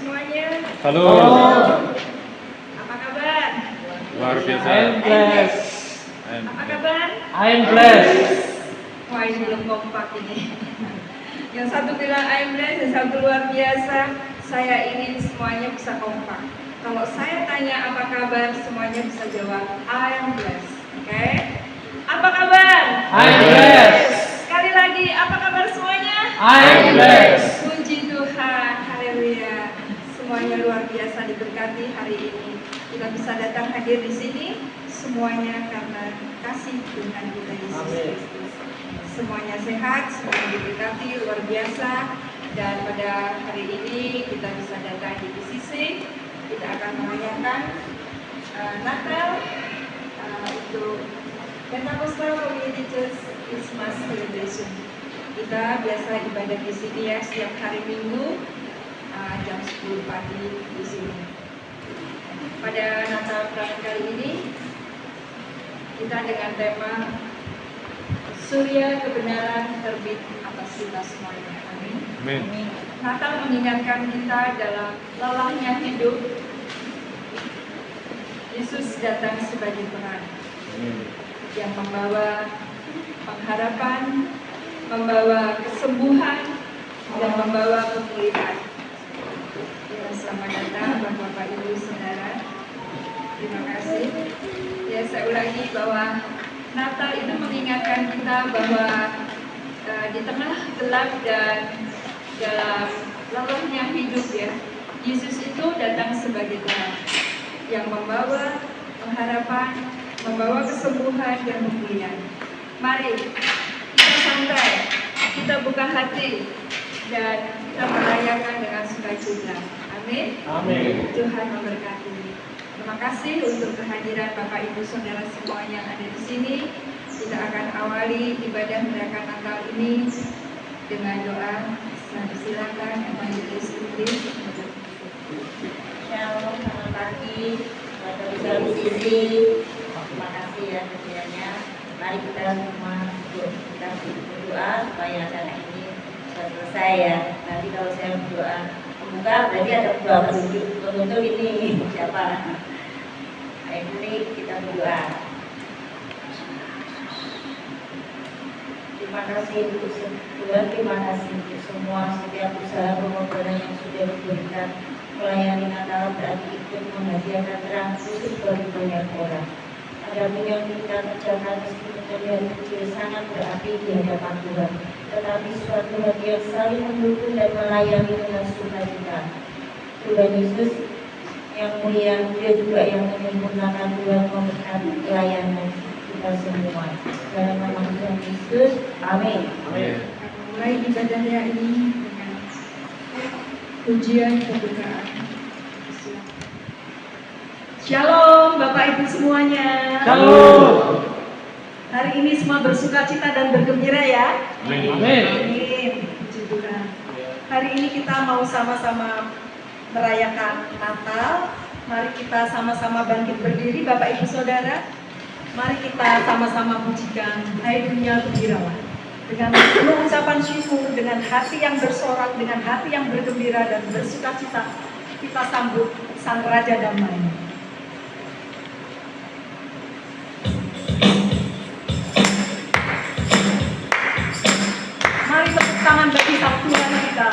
semuanya. Halo. Apa kabar? Luar biasa. I'm blessed. Apa kabar? I'm blessed. Wah, ini belum kompak ini. Yang satu bilang I'm blessed, yang satu luar biasa. Saya ingin semuanya bisa kompak. Kalau saya tanya apa kabar, semuanya bisa jawab I'm blessed. Oke? Apa kabar? I'm blessed. Sekali lagi, apa kabar semuanya? I'm blessed. Puji Tuhan, haleluya. Semuanya luar biasa diberkati hari ini. Kita bisa datang hadir di sini semuanya karena kasih Tuhan kita Yesus Kristus. Semuanya sehat, semuanya diberkati luar biasa. Dan pada hari ini kita bisa datang di PCC. Kita akan merayakan Natal untuk Pentecostal Community Church Christmas Celebration. Kita biasa ibadah di sini ya setiap hari Minggu jam 10 pagi di sini. Pada Natal tahun kali ini kita dengan tema Surya Kebenaran terbit atas kita semuanya. Amin. Amin. Natal mengingatkan kita dalam lelahnya hidup. Yesus datang sebagai terang yang membawa pengharapan, membawa kesembuhan, dan membawa pemulihan. Ya, selamat datang Bapak Ibu Saudara. Terima kasih. Ya, saya ulangi bahwa Natal itu mengingatkan kita bahwa di tengah gelap dan dalam lelahnya hidup ya, Yesus itu datang sebagai terang yang membawa pengharapan, membawa kesembuhan dan pemulihan. Mari kita santai, kita buka hati dan kita merayakan dengan sukacita. Amin. Amin. Tuhan memberkati. Terima kasih untuk kehadiran Bapak Ibu Saudara semua yang ada di sini. Kita akan awali ibadah merayakan Natal ini dengan doa. Silakan Evangelis Inggris. Shalom, selamat pagi, saudara di sini. Terima kasih ya kiranya. Mari kita semua kita berdoa supaya acara ini selesai ya. Nanti kalau saya berdoa membuka, berarti ada dua penutup ini siapa? Ini kita berdoa. Terima kasih untuk Tuhan, terima kasih untuk semua setiap usaha pengorbanan yang sudah diberikan melayani Natal berarti ikut menghadiahkan terang khusus bagi banyak orang. Ada yang kita kerjakan meskipun terlihat kecil sangat berarti di hadapan Tuhan, tetapi suatu hati yang saling mendukung dan melayani dengan sukacita. Tuhan Yesus yang mulia, Dia juga yang menyempurnakan Tuhan memberkati pelayanan kita semua. Dalam nama Tuhan Yesus, amin. Amin. Mulai ibadahnya ini dengan pujian kebukaan. Shalom Bapak Ibu semuanya. Shalom. Hari ini semua bersukacita dan bergembira ya. Amin. Amin. Puji Tuhan. Hari ini kita mau sama-sama merayakan Natal. Mari kita sama-sama bangkit berdiri Bapak Ibu Saudara. Mari kita sama-sama pujikan Hai Dunia Gembiralah. Dengan penuh ucapan syukur, dengan hati yang bersorak, dengan hati yang bergembira dan bersukacita, kita sambut Sang Raja Damai. Mari tepuk tangan bagi Sang Tuhan kita.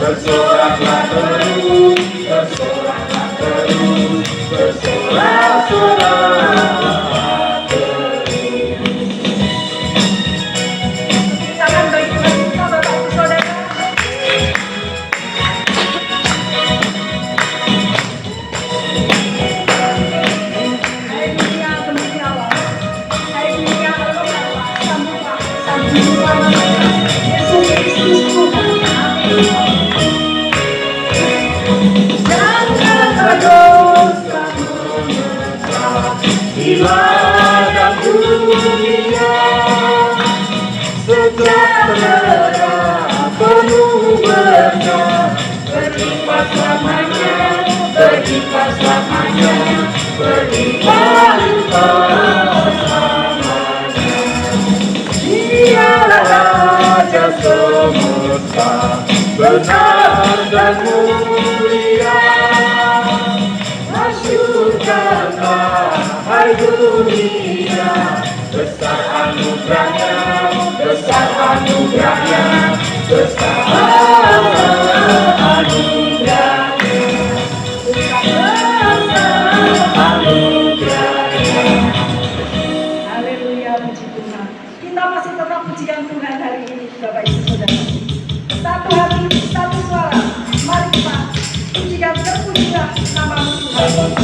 Bersoraklah terus, bersoraklah terus, bersorak-sorak terus. Yesus Kristus Tuhan. Janganlah dosa menetap di ladang dunia, sejahtera penuh berkah, berlimpah selamanya, berlimpah selamanya, berlimpah-limpah selamanya. Dialah Raja semesta, benar dan mulia. Masyurkanlah hai dunia, besar anugerahnya, besar anugerahnya, besar anugerahnya, anugerahnya. Haleluya, puji Tuhan. Kita masih tetap pujikan Tuhan hari ini, Bapak Ibu Saudara. Satu hati, satu suara. Mari kita pujikan, terpujilah nama-Mu Tuhan.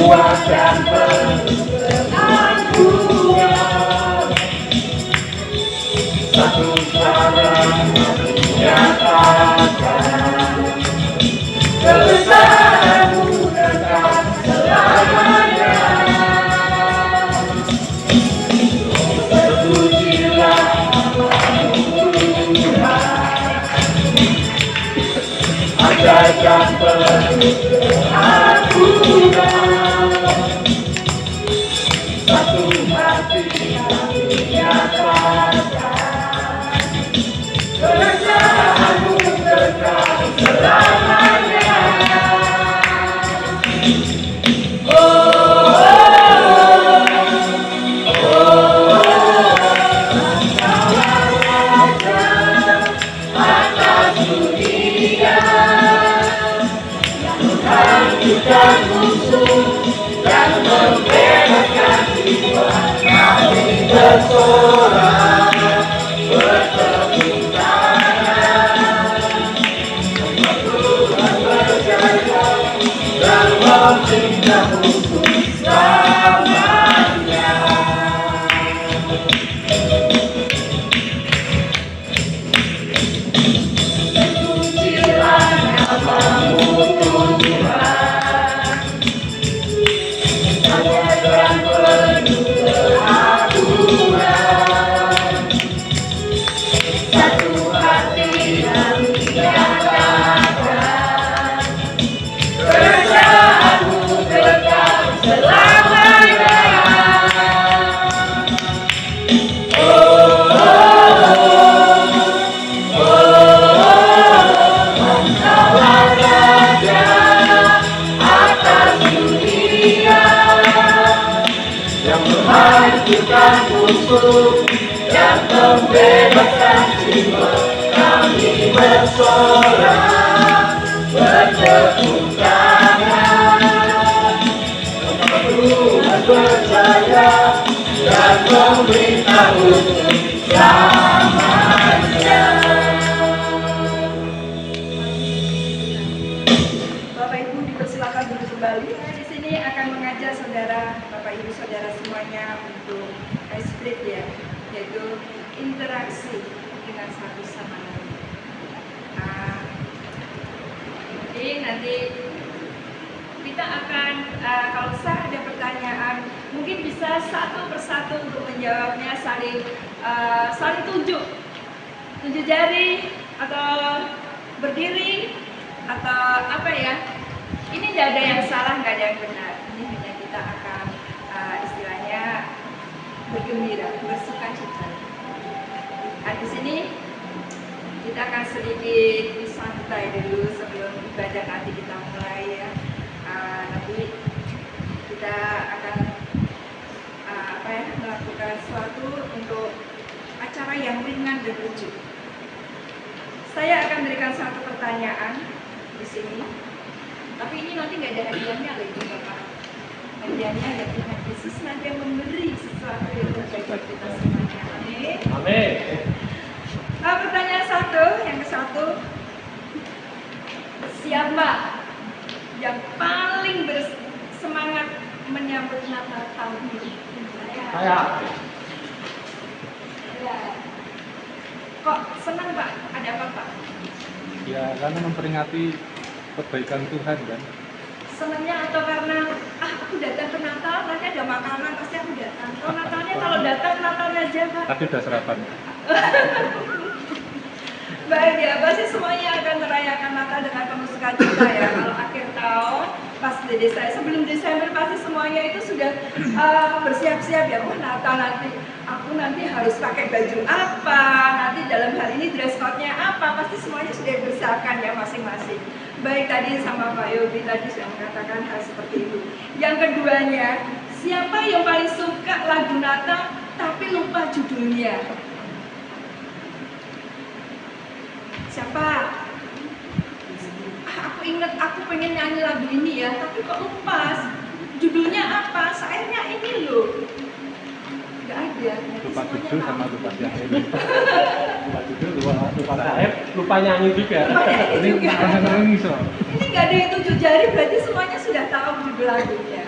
Kuatkan pengakuan, satu suara menyatakan kebesaran-Mu kekal selamanya. Terpujilah Tuhan, ajarkan pengakuan, satu hati kami nyatakan kerajaan-Mu kekal selamanya. Atas dunia yang menghancurkan musuh dan membebaskan jiwa, kami bersorak bertepuk tangan, Tuhan berjaya dan mencipta musuh selamanya. Terpujilah nama-Mu Tuhan, ajarkan penuh keagungan, satu hati kami nyatakan kerajaan-Mu kekal selamanya. Engkaulah Raja atas dunia yang menghancurkan musuh dan membebaskan jiwa, kami bersorak bertepuk tangan, Tuhan berjaya dan memerintah untuk selamanya. Bapak Ibu dipersilakan duduk kembali. Di sini akan mengajak saudara, Bapak Ibu Saudara semuanya untuk split ya, yaitu interaksi dengan satu sama lain. Jadi nanti kita akan kalau saya ada pertanyaan, mungkin bisa satu persatu untuk menjawabnya, saling tunjuk jari atau berdiri atau apa ya. Ini tidak ada yang salah, nggak ada yang benar. Ini hanya kita akan istilahnya bergembira, bersuka cita. Nah, di sini kita akan sedikit santai dulu sebelum ibadah nanti kita mulai ya. Nanti kita akan melakukan sesuatu untuk acara yang ringan dan lucu. Saya akan berikan satu pertanyaan di sini, tapi ini nanti nggak ada hadiahnya loh Ibu Bapak. hadiahnya ya Tuhan Yesus nanti yang memberi sesuatu yang terbaik buat kita semuanya. Amin. Amin. Pertanyaan yang ke satu, siapa yang paling bersemangat menyambut Natal tahun ini? Saya. Ya. Kok senang Pak? Ada apa Pak? Ya, karena memperingati kebaikan Tuhan kan. Senangnya atau karena aku datang ke Natal, nanti ada makanan, pasti aku datang. Kalau Natalnya kalau datang Natalnya aja Pak. Tapi udah sarapan. Baik ya, pasti semuanya akan merayakan Natal dengan penuh sukacita ya. Kalau akhir tahun, pas di desa, sebelum Desember pasti semuanya itu sudah bersiap-siap ya. Oh Natal nanti, aku nanti harus pakai baju apa, nanti dalam hal ini dress code-nya apa, pasti semuanya sudah dipersiapkan ya masing-masing. Baik tadi sama Pak Yobi tadi sudah mengatakan hal seperti itu. Yang keduanya, siapa yang paling suka lagu Natal tapi lupa judulnya? Siapa? Aku ingat aku pengen nyanyi lagu ini ya, tapi kok lupa. Judulnya apa? Sayangnya ini loh. Gak ada. Lupa judul sama lupa syair. Lupa judul, lupa syair, lupa nyanyi juga. Ini orang-orang iso. Ini gak ada yang 7 jari, berarti semuanya sudah tahu judul lagunya.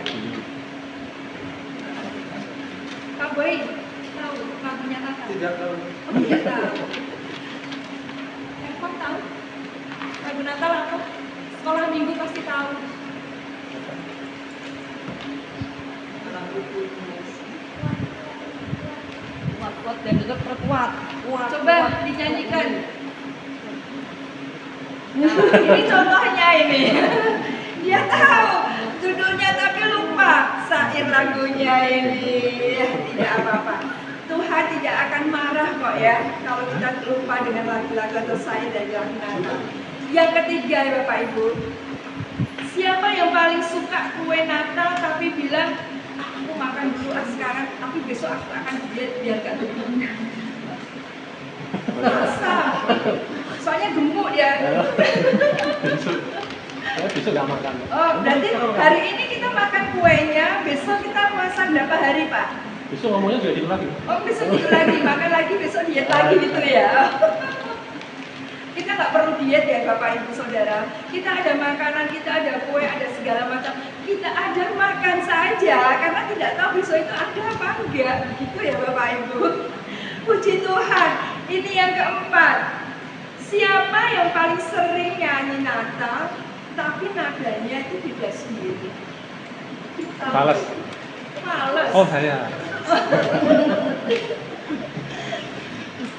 Kak Boy, tahu lagunya Natal? Tidak tahu. Oh, tidak tahu. Kok tahu? Lagu Natal apa? Sekolah minggu pasti tahu. Kuat dan juga perkuat. Coba dinyanyikan. Ini contohnya ini. Dia tahu judulnya tapi lupa syair lagunya ini. Tidak apa-apa. Tuhan tidak akan marah kok ya kalau kita lupa dengan lagu-lagu atau syair dari lagu Natal. Yang ketiga ya Bapak Ibu, siapa yang paling suka kue Natal tapi bilang aku makan dulu sekarang, tapi besok aku akan diet biar gak gemuk. Masa? Soalnya gemuk dia. Saya besok nggak makan. Oh, berarti hari ini kita makan kuenya, besok kita puasa berapa hari Pak? Besok ngomongnya juga gitu lagi. Oh, besok gitu lagi, makan lagi, besok diet lagi gitu ya. Kita nggak perlu diet ya Bapak Ibu Saudara. Kita ada makanan, kita ada kue, ada segala macam. Kita ada makan saja, karena tidak tahu besok itu ada apa enggak. Gitu ya Bapak Ibu. Puji Tuhan. Ini yang keempat. Siapa yang paling sering nyanyi Natal, tapi nadanya itu tidak sendiri? Fales. Fales. Oh, saya.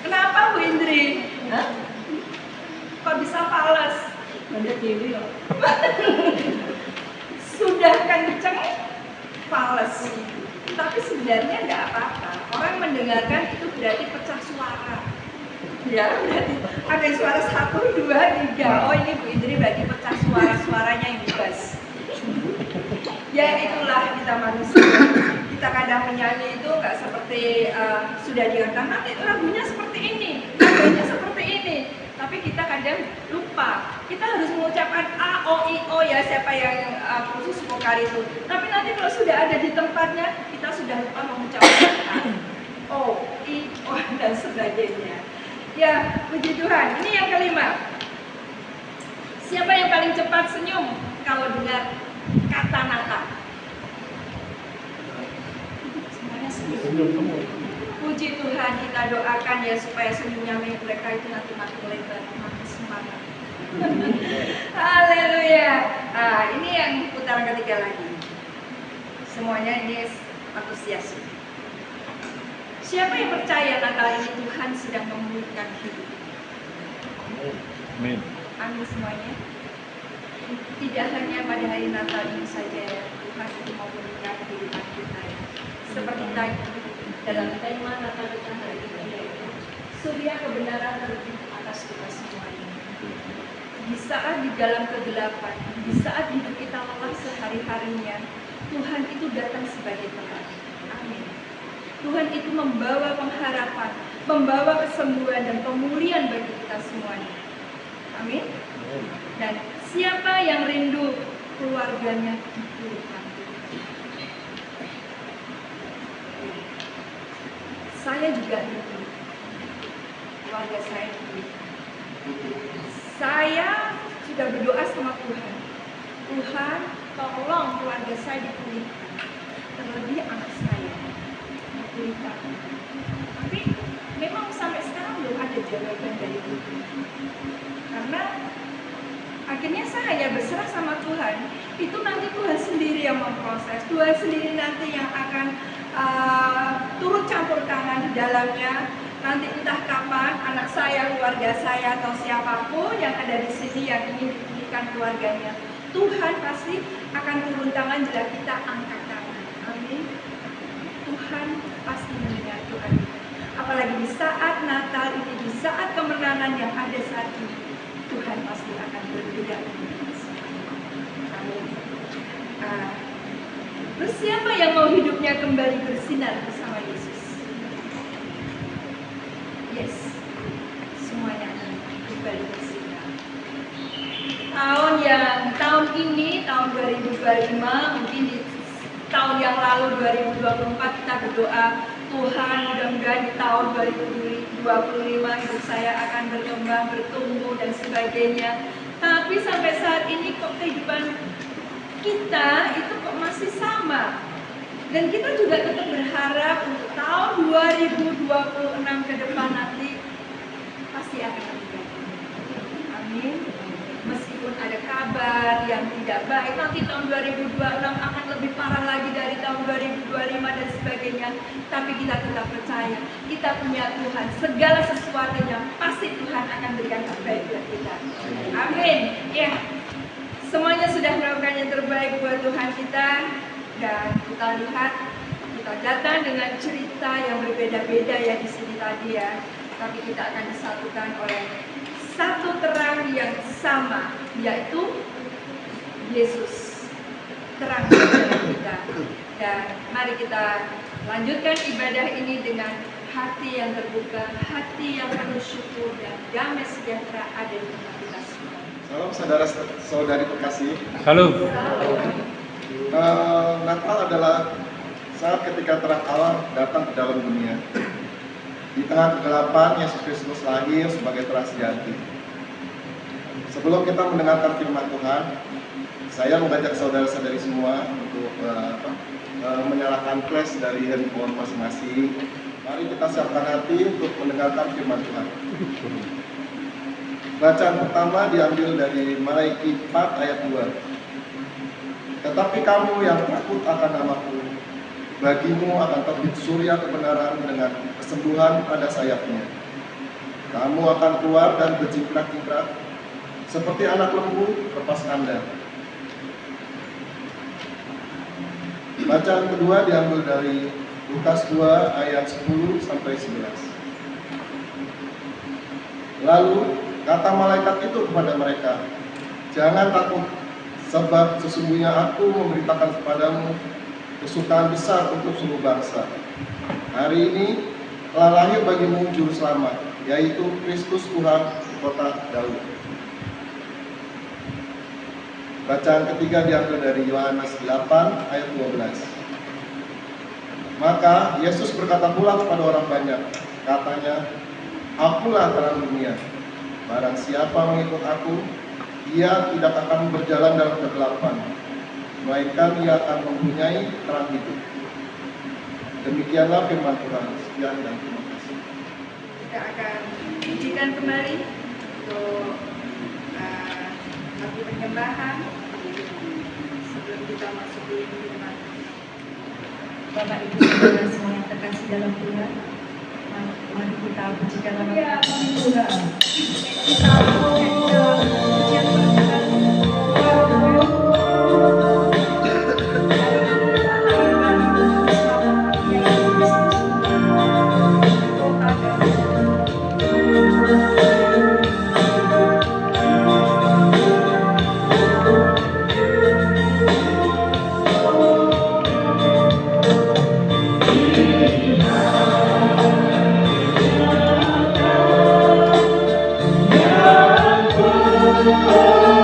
Kenapa Bu Indri? Hah? Kok bisa fales? Ada TV loh. Sudah kenceng fales. Tapi sebenarnya nggak apa-apa. Orang mendengarkan itu berarti pecah suara. Ya, berarti ada suara 1, 2, 3. Oh ini Bu Indri berarti pecah suaranya yang bebas. Ya itulah kita manusia. Kita kadang menyanyi itu nggak seperti sudah diangkat nanti lagunya seperti ini, lagunya seperti ini. Tapi kita kadang lupa. Kita harus mengucapkan A, O, I, O ya siapa yang khusus vokal itu. Tapi nanti kalau sudah ada di tempatnya, kita sudah lupa mengucapkan A, O, I, O dan sebagainya. Ya, puji Tuhan. Ini yang kelima. Siapa yang paling cepat senyum kalau dengar kata Natal? Semuanya senyum. Puji Tuhan, kita doakan ya supaya senyumnya mereka itu nanti makin lebar, makin semangat. Haleluya. Ini yang putaran ketiga lagi. Semuanya ini antusias. Siapa yang percaya Natal ini Tuhan sedang memulihkan hidup? Amin. Amin semuanya. Tidak hanya pada hari Natal ini saja ya, Tuhan itu memulihkan kehidupan kita ya. Seperti tadi dalam tema Natal kita hari ini yaitu surya kebenaran terbit atas kita semuanya. Di saat di dalam kegelapan, di saat hidup kita lelah sehari-harinya, Tuhan itu datang sebagai terang. Amin. Tuhan itu membawa pengharapan, membawa kesembuhan dan pemulihan bagi kita semuanya. Amin. Dan siapa yang rindu keluarganya dipulihkan? saya juga dipilih. Keluarga saya dipilih. Saya sudah berdoa sama Tuhan. Tuhan, tolong keluarga saya dipulihkan. Terlebih anak saya dipulihkan. Tapi memang sampai sekarang belum ada jawaban dari Tuhan. Karena akhirnya saya hanya berserah sama Tuhan. Itu nanti Tuhan sendiri yang memproses. Tuhan sendiri nanti yang akan turut campur tangan di dalamnya. Nanti entah kapan anak saya, keluarga saya, atau siapapun yang ada di sini yang ingin dipulihkan keluarganya, Tuhan pasti akan turun tangan jika kita angkat tangan. Amin. Tuhan pasti mendengar doa kita. Apalagi di saat Natal ini, di saat kemenangan yang ada saat ini, Tuhan pasti akan berbeda dengan kita. Amin. Terus siapa yang mau hidupnya kembali bersinar bersama Yesus? Yes, semuanya akan kembali bersinar. Tahun ini, tahun 2025, mungkin di tahun yang lalu 2024 kita berdoa, Tuhan mudah-mudahan di tahun 2025 hidup saya akan berkembang, bertumbuh dan sebagainya. Tapi sampai saat ini kok kehidupan kita itu kok masih sama. Dan kita juga tetap berharap untuk tahun 2026 ke depan nanti pasti akan lebih baik. Amin. Meskipun ada kabar yang tidak baik, nanti tahun 2026 akan lebih parah lagi dari tahun 2025 dan sebagainya. Tapi kita tetap percaya, kita punya Tuhan. Segala sesuatunya pasti Tuhan akan berikan terbaik buat kita. Amin. Ya, semuanya sudah melakukan yang terbaik buat Tuhan kita. Dan kita lihat, kita datang dengan cerita yang berbeda-beda ya di sini tadi ya. Tapi kita akan disatukan oleh satu terang yang sama, yaitu Yesus, terang di dalam kita. Dan mari kita lanjutkan ibadah ini dengan hati yang terbuka, hati yang penuh syukur, dan damai sejahtera ada di tengah kita semua. Salam saudara-saudari terkasih. Halo. Natal adalah saat ketika terang Allah datang ke dalam dunia. Di tengah kegelapan, Yesus Kristus lahir sebagai terang sejati. Sebelum kita mendengarkan firman Tuhan, saya mengajak saudara-saudari semua untuk menyalakan flash dari handphone masing-masing. Mari kita siapkan hati untuk mendengarkan firman Tuhan. Bacaan pertama diambil dari Malaiki 4 ayat 2. Tetapi kamu yang takut akan namaku, bagimu akan terbit surya kebenaran dengan kesembuhan pada sayapnya. Kamu akan keluar dan berjingkrak-jingkrak seperti anak lembu lepas kandang. Bacaan kedua diambil dari Lukas 2 ayat 10 sampai 11. Lalu kata malaikat itu kepada mereka, jangan takut, sebab sesungguhnya aku memberitakan kepadamu kesukaan besar untuk seluruh bangsa. Hari ini telah lahir bagimu juru selamat, yaitu Kristus Tuhan di kota Daud. Bacaan ketiga diambil dari Yohanes 8 ayat 12. Maka Yesus berkata pula kepada orang banyak, katanya, akulah terang dunia. Barang siapa mengikut aku, ia tidak akan berjalan dalam kegelapan, melainkan ia akan mempunyai terang hidup. Demikianlah firman Tuhan. Sekian dan terima kasih. Kita akan pujikan kembali untuk lagu penyembahan sebelum kita masuk di firman. Bapak Ibu Saudara semua yang terkasih dalam Tuhan, mari kita pujikan nama Tuhan. Kita dalam pujian Oh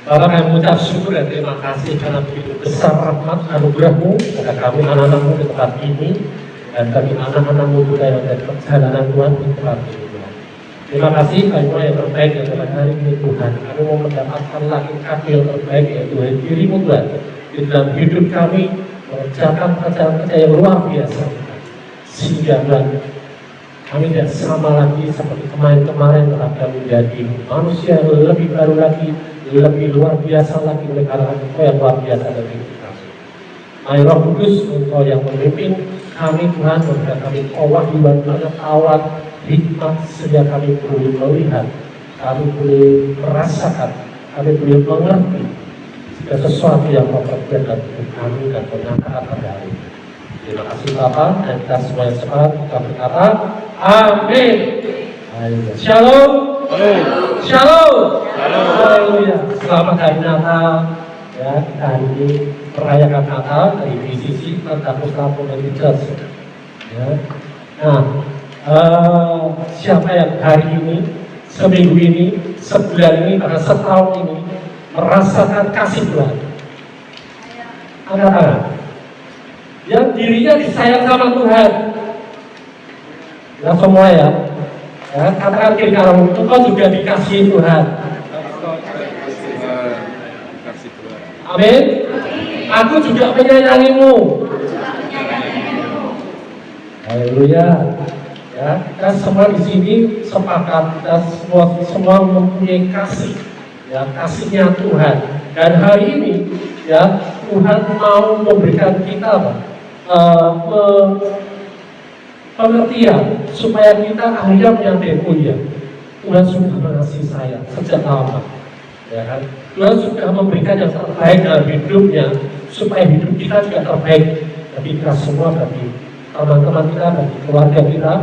Bapak kami mengucap syukur dan terima kasih karena begitu besar rahmat anugerah-Mu kepada kami anak-anak-Mu di tempat ini dan bagi anak-anak-Mu juga yang dari perjalanan Tuhan di tempat ini Tuhan. Terima kasih kami mau yang terbaik yang pada hari ini Tuhan. Kami mau mendapatkan lagi kaki yang terbaik yaitu diri-Mu Tuhan di dalam hidup kami mengerjakan kerjaan-kerjaan yang luar biasa Tuhan. Sehingga Tuhan kami tidak sama lagi seperti kemarin-kemarin tetapi kami menjadi manusia yang lebih baru lagi, lebih luar biasa lagi oleh karena Engkau yang luar biasa dari kita. Mari Roh Kudus, Engkau yang memimpin kami Tuhan, memberikan kami kewahyuan, pengetahuan, hikmat sehingga kami boleh melihat, kami boleh merasakan, kami boleh mengerti segala sesuatu yang Kau perbuat dalam hidup kami dan menyatakan pada hari ini. Terima kasih Bapa, dan kita semua yang sepakat kita berkata, Amin. Shalom. Shalom. Haleluya. Selamat hari Natal. Ya, kita hari ini merayakan Natal dari BCC Pentakosta Communities. Ya. Nah, siapa yang hari ini, seminggu ini, sebulan ini, pada setahun ini merasakan kasih Tuhan? Angkat tangan. Yang dirinya disayang sama Tuhan. Ya semua ya. Ya, katakan kiri kanan, engkau juga dikasihi Tuhan. Amin. Aku juga menyayangimu. Haleluya. Ya, kita semua di sini sepakat, kita semua mempunyai kasih. Ya, kasihnya Tuhan. Dan hari ini, ya, Tuhan mau memberikan kita pengertian supaya kita akhirnya menyadari, oh ya, Tuhan sudah mengasihi saya sejak lama, ya kan? Tuhan sudah memberikan yang terbaik dalam hidupnya supaya hidup kita juga terbaik bagi kita semua, bagi teman-teman kita, bagi keluarga kita,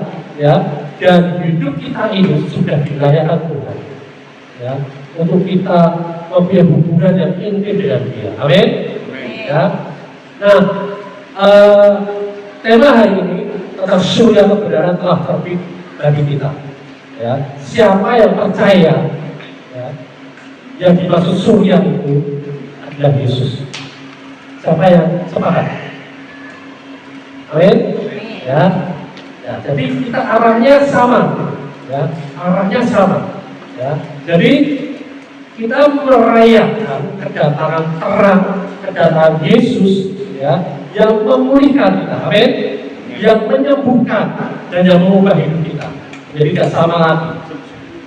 ya. Dan hidup kita ini sudah dilayakkan Tuhan, ya, untuk kita mempunyai hubungan yang intim dengan Dia. Amin. Ya. Nah, tema hari ini tentang surya kebenaran telah terbit bagi kita. Ya, siapa yang percaya, ya, yang dimaksud surya itu adalah Yesus. Siapa yang sepakat? Amin. Ya. Ya, jadi kita arahnya sama. Ya, arahnya sama. Ya, jadi kita merayakan kedatangan terang, kedatangan Yesus, ya, yang memulihkan kita. Amin. Yang menyembuhkan dan yang mengubah hidup kita. Jadi tidak sama lagi.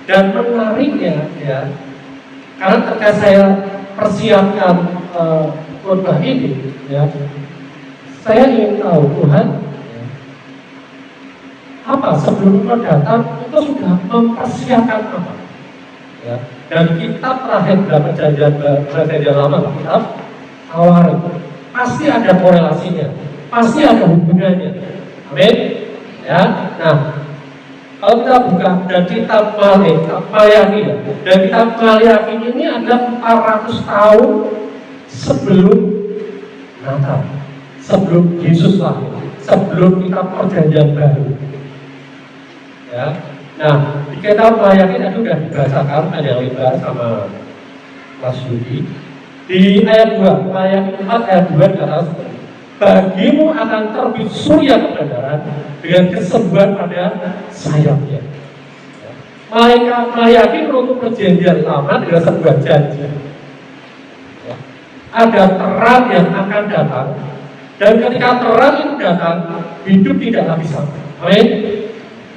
Dan menariknya, ya, karena ketika saya persiapkan khotbah ini, ya, saya ingin tahu Tuhan, ya, apa sebelum Engkau datang, Engkau sudah mempersiapkan apa? Ya. Dan kitab terakhir dalam perjanjian lama, kitab Awal, pasti ada korelasinya, pasti ada hubungannya. Amin. Ya. Nah, kalau kita buka dan kitab Malayaki, dan kitab Malayaki ini ada 400 tahun sebelum Natal, sebelum Yesus lahir, sebelum kitab Perjanjian Baru. Ya. Nah, di kitab Malayaki tadi sudah dibacakan ada yang lebar sama Mas Yudi. Di ayat 2, Malayaki 4 ayat 2 dikatakan, bagimu akan terbit surya kebenaran dengan kesembuhan pada sayapnya. Malaikat Malayaki menutup perjanjian lama dengan sebuah janji. Ada terang yang akan datang, dan ketika terang itu datang, hidup tidak lagi sama. Amin.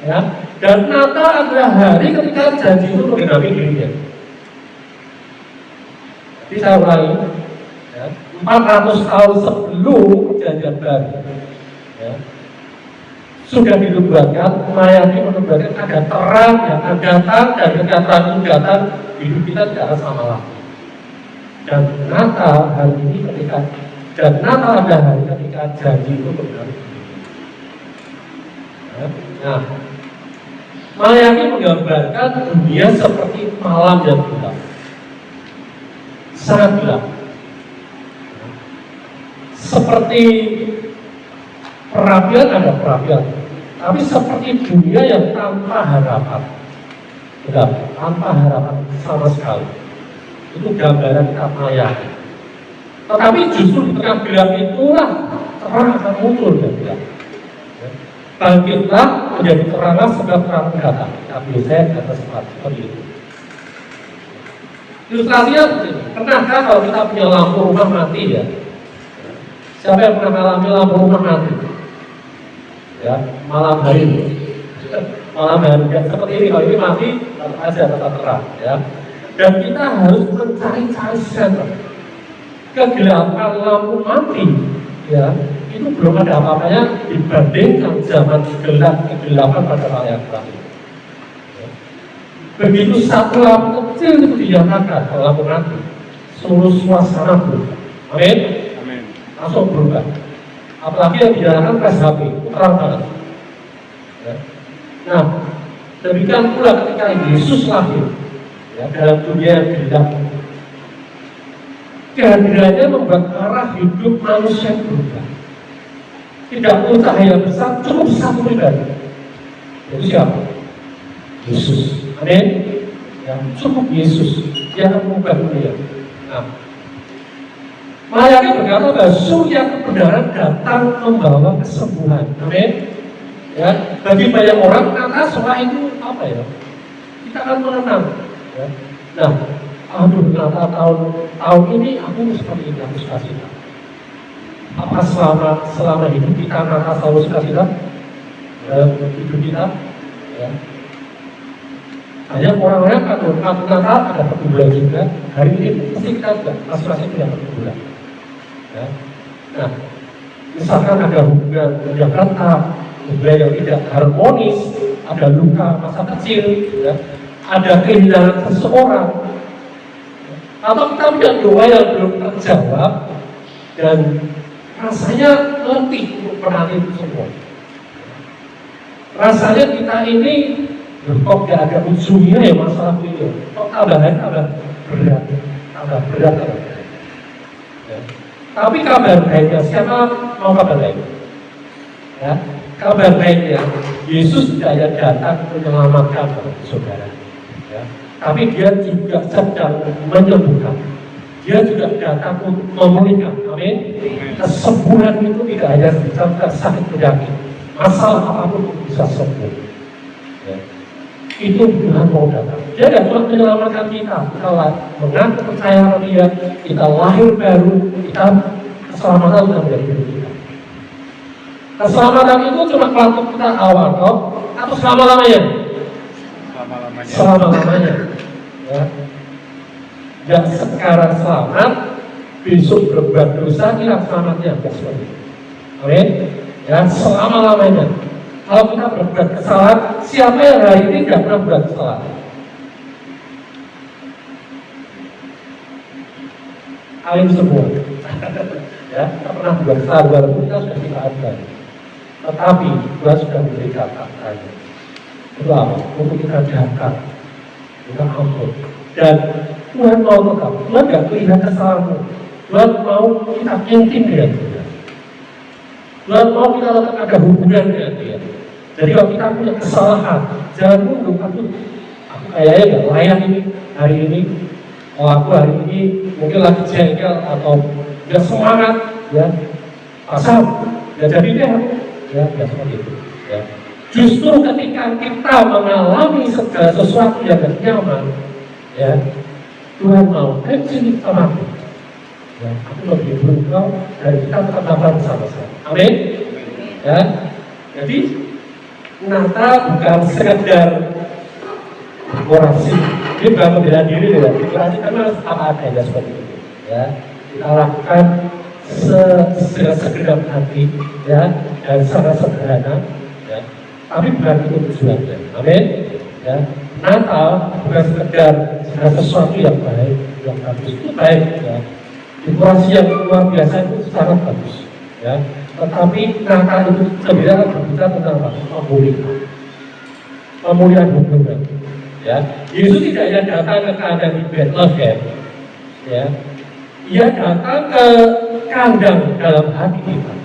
Ya. Dan Natal adalah hari ketika janji itu menggenapi dirinya. Jadi saya ulangi, ya, 400 tahun sebelum perjanjian baru, ya, sudah dinubuatkan, Malayaki menubuatkan ada terang yang akan datang, dan ketika terang itu datang, hidup kita tidak akan sama lagi. Dan Natal hari ini Natal adalah hari ketika janji itu menggenapi dirinya. Nah, Malayaki menggambarkan dunia seperti malam yang gelap, sangat gelap, seperti perapian ada perapian, tapi seperti dunia yang tanpa harapan, gelap, tanpa harapan sama sekali. itu gambaran kita melayani. Tetapi justru di tengah gelap itulah terang akan muncul dan gelap. Bangkitlah menjadi teranglah sebab terang datang. Saya kata seperti itu. Ilustrasinya begini, pernahkah kalau kita punya lampu rumah mati ya? Siapa yang pernah mengalami lampu rumah mati? Ya, malam hari ini. Malam hari ya, seperti ini, kalau ini mati aja tetap terang ya. Dan kita harus mencari-cari senter. Kegelapan lampu mati ya, itu belum ada apa-apanya dibandingkan zaman kegelapan pada rakyat terakhir. Begitu satu lampu kecil itu dinyalakan kalau lampu mati, seluruh suasana berubah. Amin. Langsung berubah. Apalagi yang dinyalakan flash HP, terang banget. Ya. Nah, demikian pula ketika Yesus lahir ya, dalam dunia yang gelap, kehadirannya membuat arah hidup manusia berubah. Tidak perlu cahaya besar, cukup satu pribadi. Itu siapa? Yesus. Amin. Ya, cukup Yesus. Dia akan mengubah dunia. Nah, Malaikat berkata bahwa surya kebenaran datang membawa kesembuhan. Amin. Ya, bagi banyak orang kata surah itu apa ya? Kita akan mengenang. Ya. Nah, aduh, ternyata tahun ini aku seperti ini, aku sukacita. Apa selama hidup kita kata selalu sukacita? Hidup kita? Ya. Banyak orang-orang kan ternyata ada pergumulan juga. Hari ini pasti kita juga masing-masing punya pergumulan. Ya. Nah, misalkan ada hubungan Jakarta, hubungan yang tidak harmonis, ada luka masa kecil, ya. Ada kehilangan seseorang, atau kita punya doa yang belum terjawab dan rasanya letih untuk menangani itu semua. Rasanya kita ini kok gak ada ujungnya ya masalah ini, kok tambah berat. Ya. Tapi kabar baiknya, siapa mau kabar baik? Ya, kabar baiknya, Yesus tidak hanya datang menyelamatkan saudara, ya, tapi dia juga sedang menyembuhkan. Dia juga datang untuk memulihkan. Amin. Kesembuhan itu tidak hanya bicara sakit penyakit, masalah apapun bisa sembuh. Ya. Itu Tuhan mau datang. Dia tidak cuma menyelamatkan kita mengaku percaya Dia, kita lahir baru, kita keselamatan sudah menjadi hidup kita. Keselamatan itu cuma waktu kita awal atau selama-lamanya? Selama-lamanya. Ya. Dan sekarang selamat, besok berbuat dosa, hilang selamatnya. Tidak seperti itu. Amin. Ya, selama-lamanya. Kalau kita berbuat kesalahan, siapa yang hari ini tidak pernah berbuat kesalahan? Alim semua. Ya, kita pernah berbuat kesalahan, walaupun kita sudah ditaatkan. Tetapi Tuhan sudah memberi kata-katanya. Itu apa? Untuk kita jaga, kita ampun. Dan Tuhan mau tetap, Tuhan tidak melihat kesalahanmu. Tuhan mau kita intim dengan Dia. Tuhan mau kita tetap ada hubungan dengan Dia. Jadi kalau kita punya kesalahan, jangan mundur. Aku kayaknya nggak layak ini hari ini. Kalau aku hari ini mungkin lagi jengkel atau nggak semangat, ya pasal, ya jadi deh, ya seperti itu. Ya. Justru ketika kita mengalami segala sesuatu yang tidak nyaman, ya Tuhan mau, sini sama aku. Ya, aku lebih berubah dari kita tetap bersama-sama. Amin. Ya, jadi Natal bukan sekedar dekorasi. Ini bukan membela diri ya. Dekorasi kan harus apa adanya seperti itu. Ya, kita lakukan segenap hati, ya, dan sangat sederhana. Ya, tapi bukan itu tujuannya. Amin. Ya, Natal bukan sekedar sesuatu yang baik, yang bagus. Itu baik. Ya. Dekorasi yang luar biasa itu sangat bagus. Ya. Tetapi Natal itu sebenarnya berbicara tentang apa? Pemulihan hubungan. Ya, Yesus tidak hanya datang ke kandang di Bethlehem, ya, Ia datang ke kandang dalam hati kita.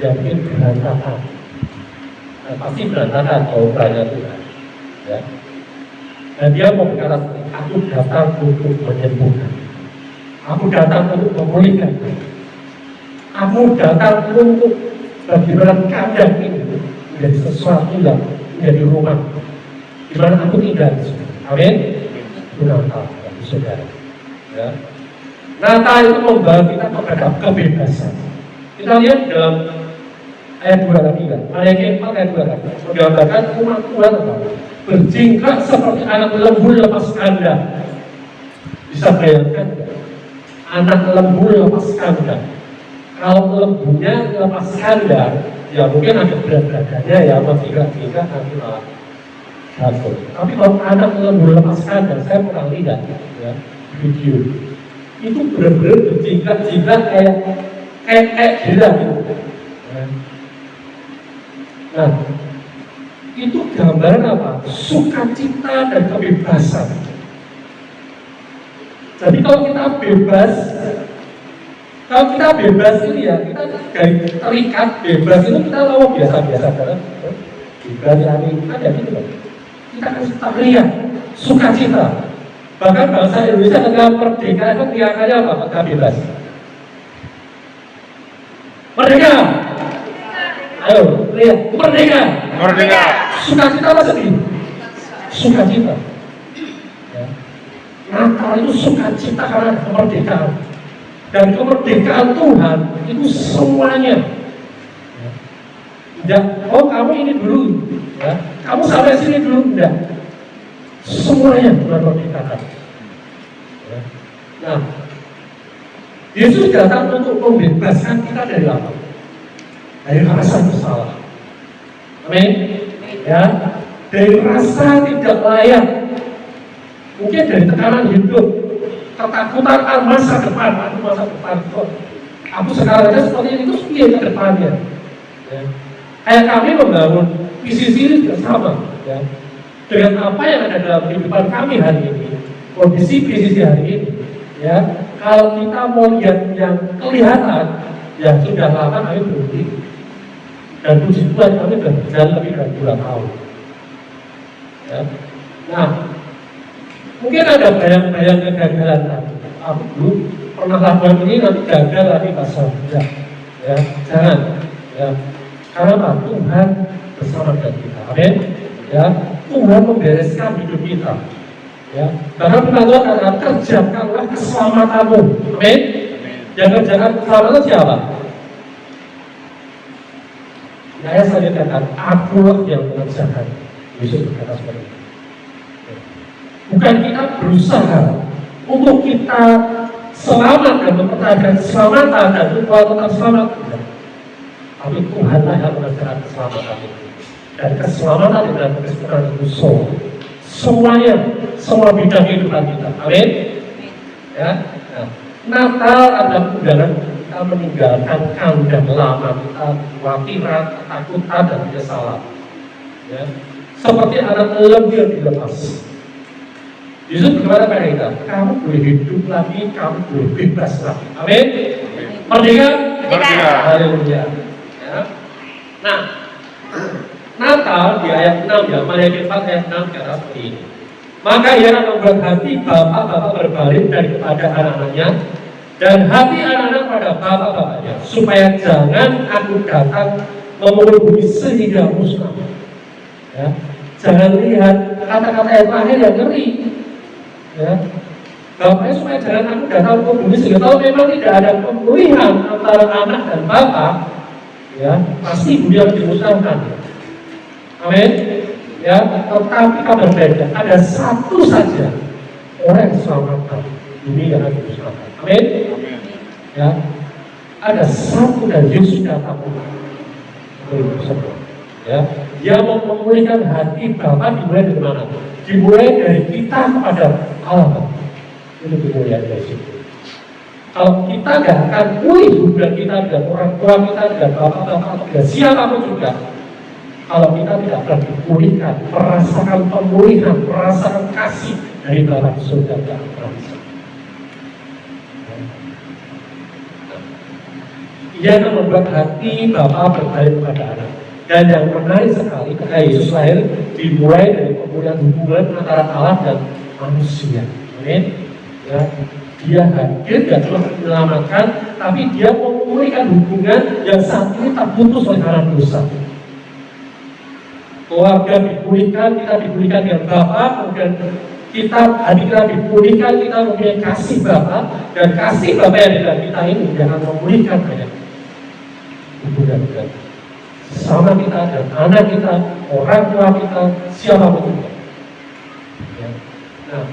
Jadi berantakan, pasti berantakan kalau banyak Tuhan. Ya. Dan dia mau berkata, aku datang untuk menyembuhkan. Aku datang untuk memulihkan. Aku datang untuk bagaimana kandang ini menjadi sesuatu yang menjadi rumah di mana aku tinggal. Amin. Itu Natal, saudara. Ya. Natal itu membawa kita kepada kebebasan. Kita lihat dalam ayat 2 lagi kan, ayat 4 ayat 2 lagi, menggambarkan umat Tuhan berjingkrak seperti anak lembu lepas kandang. Bisa bayangkan anak lembu lepas kandang. Kalau lembunya lepas kandang, ya mungkin ada berat-beratnya ya, atau tidak nanti malah jatuh. Tapi kalau anak lembu lepas kandang, saya pernah lihat ya, video itu benar-benar berjingkrak-jingkrak kayak gila gitu. Nah, itu gambaran apa? Sukacita dan kebebasan. Jadi kalau kita bebas ini ya, kita dari terikat bebas itu kita lawan biasa-biasa kan? Bebas hari ada gitu kan? Kita harus teriak sukacita. Bahkan bangsa Indonesia ketika merdeka itu teriakannya apa? Merdeka bebas. Merdeka. Ayo, lihat, merdeka. Merdeka. Sukacita apa sedih? Sukacita. Ya. Natal itu sukacita karena kemerdekaan. Dan kemerdekaan Tuhan itu semuanya. Ya. Oh kamu ini dulu, ya. Kamu sampai sini dulu, enggak. Semuanya Tuhan merdekakan. Ya. Nah, Yesus datang untuk membebaskan kita dari apa? Dari rasa bersalah. Amin. Ya, dari rasa tidak layak. Mungkin dari tekanan hidup, ketakutan masa depan. Aku sekarang aja seperti ini, terus piye ke depannya. Ya. Kayak kami membangun PCC ini juga sama. Ya. Dengan apa yang ada dalam kehidupan kami hari ini, kondisi PCC hari ini. Ya, kalau kita mau lihat yang kelihatan, ya sudah lama kami berhenti. Dan puji Tuhan kami sudah berjalan lebih dari 2 tahun. Ya. Nah, mungkin ada bayang-bayang kegagalan tadi. Aku dulu pernah lakukan ini, nanti gagal lagi pasal tidak. Ya, jangan. Ya, karena apa? Tuhan bersama dengan kita. Amin. Ya, Tuhan membereskan hidup kita. Ya, karena Tuhan akan kerjakanlah keselamatanmu. Amin. Yang kerjakan keselamatan siapa? Saya katakan, aku yang mengerjakan. Yesus berkata seperti itu. Bukan kita berusaha untuk kita selamat dan mempertahankan keselamatan dan kalau tetap selamat, tapi Tuhanlah yang mengerjakan keselamatan itu. Dan keselamatan dan keselamatan itu semuanya, semua bidang kehidupan kita. Amin. Ya. Nah, Natal adalah undangan kita meninggalkan kandang lama kita, kekhawatiran, ketakutan dan penyesalan. Ya. Seperti anak lembu yang dilepas. Yesus berkata pada kita, kamu boleh hidup lagi, kamu boleh bebas lagi. Amin. Merdeka. Merdeka. Haleluya. Ya. Nah, Natal di ayat 6 ya, Matius 4 ayat 6 kata seperti ini. Maka ia akan membuat hati bapak-bapak berbalik daripada anak-anaknya dan hati anak-anak pada bapak-bapaknya, supaya jangan aku datang memukul bumi sehingga musnah. Ya. Jangan lihat kata-kata yang terakhir yang ngeri. Ya. Bapaknya supaya jangan aku datang memukul bumi sehingga kalau memang tidak ada pemulihan antara anak dan bapak, ya pasti bumi akan dimusnahkan. Amin. Ya, tetapi kabar baiknya ada satu saja orang yang selamatkan, bumi yang akan dimusnahkan. Amin. Ya, ada satu dan Yesus datang untuk semua. Ya, dia mau memulihkan hati Bapa dimulai dari mana? Dimulai dari kita kepada Allah. Itu dimulai dari situ. Kalau kita nggak akan pulih hubungan kita dengan orang tua kita, dengan bapak-bapak atau dengan siapapun juga, kalau kita tidak pernah dipulihkan, merasakan pemulihan, merasakan kasih dari Bapa di surga, tidak akan bisa. Ia akan membuat hati Bapa berbalik kepada anak. Dan yang menarik sekali ketika Yesus lahir dimulai dari pemulihan hubungan antara Allah dan manusia. Amin. Ya, dia hadir dan cuma menyelamatkan, tapi dia memulihkan hubungan yang saat ini terputus oleh karena dosa. Keluarga dipulihkan, kita dipulihkan dengan Bapa, kemudian hati kita dipulihkan, kita mempunyai kasih Bapa, dan kasih Bapa yang di dalam kita ini jangan memulihkan banyak hubungan dengan sama kita dan anak kita, orang tua kita, siapapun juga. Ya. Nah,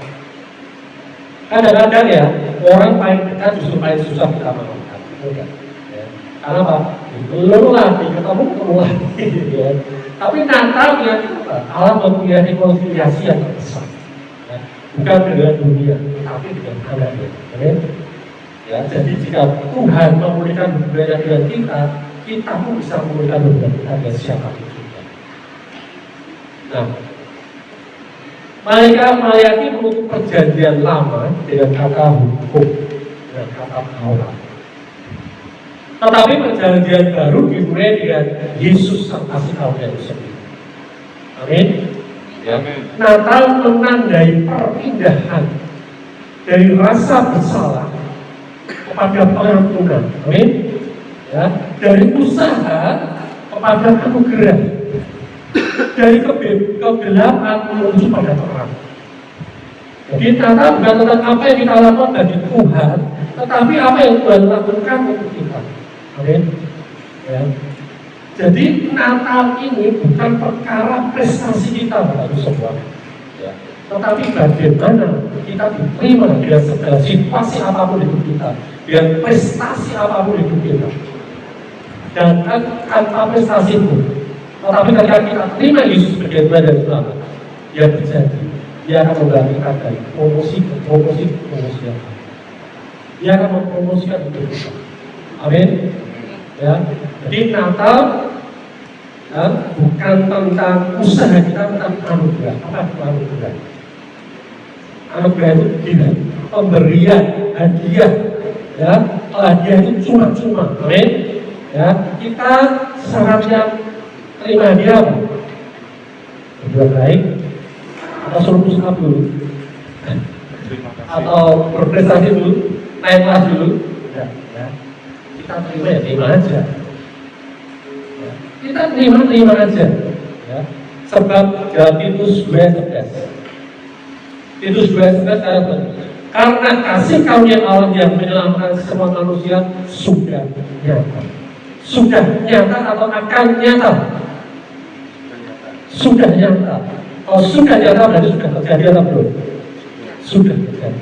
kadang-kadang ya orang paling dekat justru paling susah kita maafkan, ya. Karena apa? Belum lagi ketemu lagi. Ya. Tapi Natalnya Allah mempunyai rekonsiliasi yang besar, ya. Bukan dengan dunia, tapi dengan anaknya. Ya, jadi jika Tuhan memulihkan hubungan dengan kita pun bisa memulihkan hubungan kita dengan siapapun juga. Nah, Maleakhi menutup perjanjian lama dengan kata hukum, dengan kata Taurat. Tetapi perjanjian baru dimulai dengan Yesus sang kasih karunia itu sendiri. Amin. Ya. Natal menandai perpindahan dari rasa bersalah kepada pengampunan. Amin. Ya. Dari usaha kepada anugerah, dari kegelapan menuju pada terang. Jadi Natal bukan tentang apa yang kita lakukan bagi Tuhan, tetapi apa yang Tuhan lakukan untuk kita. Amin. Ya. Jadi Natal ini bukan perkara prestasi kita baru semua, ya. Tetapi bagaimana kita diterima dengan segala situasi apapun hidup kita, dengan prestasi apapun hidup kita. Dan tanpa prestasi itu, tetapi ketika kita terima Yesus sebagai Tuhan dan Selamat, dia berjanji, dia akan membangkitkan dari promosi ke promosi ke promosi yang lain. Dia akan mempromosikan hidup kita. Amin. Ya, jadi Natal ya, bukan tentang usaha kita, tentang anugerah. Apa itu anugerah? Anugerah itu gila, pemberian, hadiah. Ya, hadiah itu cuma-cuma. Amin. Ya, kita syaratnya terima dia apa? Berbuat baik atau suruh push-up dulu, atau berprestasi dulu, naik kelas dulu. Ya, ya. Kita terima aja. Ya. Kita terima aja. Ya. Sebab dalam Titus 2:11, Titus 2:11 karena kasih karunia Allah yang menyelamatkan semua manusia sudah nyata. Sudah nyata atau akan nyata? Sudah nyata. Kalau sudah nyata berarti sudah terjadi atau belum? Sudah terjadi.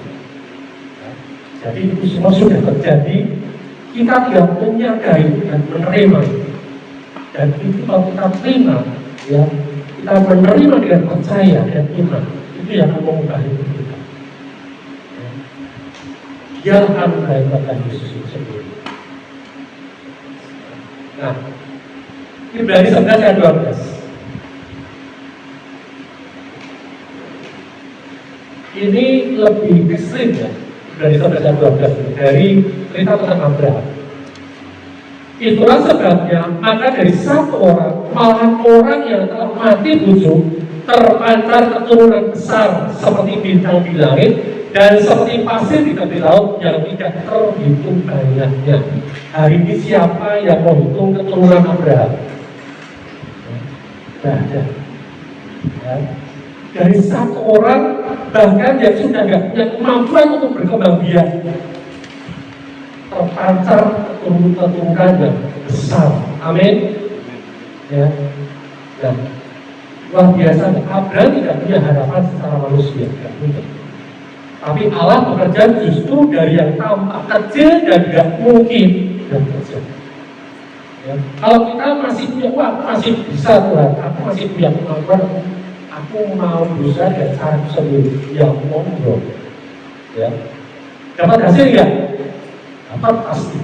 Jadi itu semua sudah terjadi. Kita tidak menyadari dan menerima. Dan itu kalau kita terima, ya kita menerima dengan percaya dan iman, itu yang akan mengubah hidup kita. Dia akan mengubahkan Yesus itu sendiri. Nah, Ibrani 11 ayat 12. Ini lebih ekstrim ya, Ibrani 11 ayat 12 dari cerita tentang Abraham. Itulah sebabnya, maka dari satu orang, malah orang yang telah mati busuk, terpancar keturunan besar seperti bintang di langit dan seperti pasir di tepi laut yang tidak terhitung banyaknya. Hari ini siapa yang mau hitung keturunan Abraham? Tidak ada. Ya. Dari satu orang, bahkan yang sudah tidak punya kemampuan untuk berkembang biak, terpancar keturunan yang besar. Amin. Ya. Dan luar biasa, Abraham tidak punya harapan secara manusia, tidak mungkin. Tapi Allah bekerja justru dari yang tampak kecil dan tidak mungkin dan kecil. Ya. Kalau kita masih punya uang, masih bisa Tuhan, aku masih punya kemampuan, aku mau berusaha dengan cara sendiri, ya monggo. Ya. Dapat hasil enggak? Dapat pasti.